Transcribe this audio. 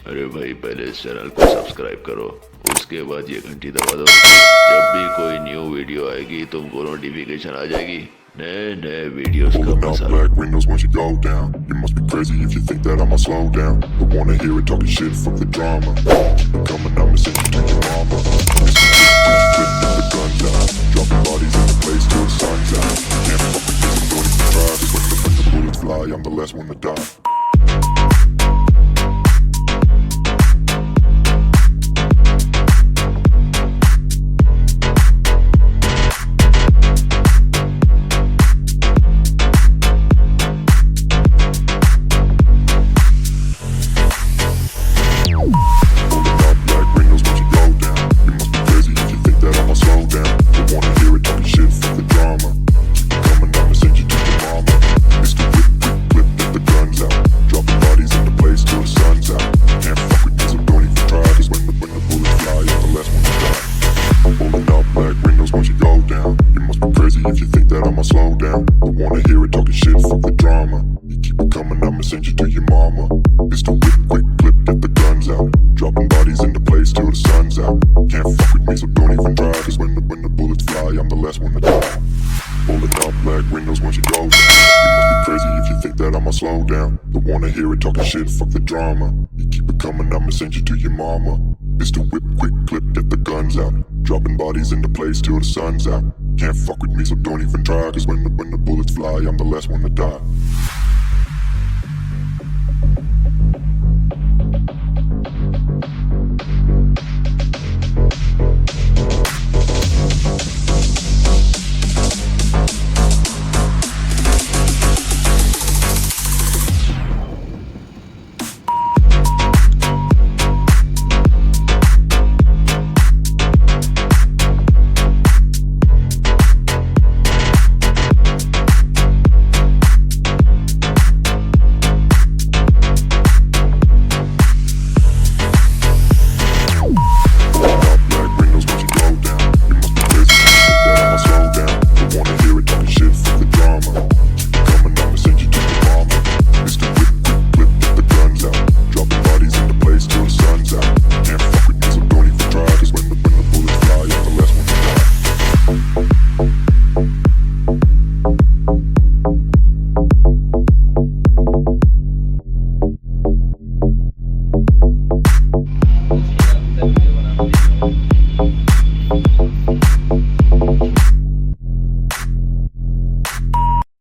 अरे भाई पहले इस चैनल को सब्सक्राइब करो, उसके बाद ये घंटी दबा दो। जब भी कोई न्यू वीडियो आएगी तुमको नोटिफिकेशन आ जाएगी नए नए वीडियोस का Pulling up masala. black windows once you go down. You must be crazy if you think that I'ma slow down. But wanna hear it talking shit, fuck the drama. Keep it coming, I'ma send you to your mama. It's the whip, the guns out. Dropping bodies in the place till the sun's out. Can't fuck with this, I'm going to try. 'Cause when the bullets fly, I'm the last one to die. If you think that I'ma slow down, I wanna hear it talking shit, fuck the drama. You keep it coming, I'ma send you to your mama. Pistol whip, quick clip, get the guns out. Dropping bodies into place till the sun's out. Can't fuck with me, so don't even try. Cause when the bullets fly, I'm the last one to die. Pulling up black windows once you go down. You must be crazy if you think that I'ma slow down. Don't wanna hear it talking shit, fuck the drama. You keep it coming, I'ma send you to your mama. Pistol whip, quick clip, get the guns out. Dropping bodies into place till the sun's out. Can't fuck with me, so don't even try. Cause when the bullets fly, I'm the last one to die.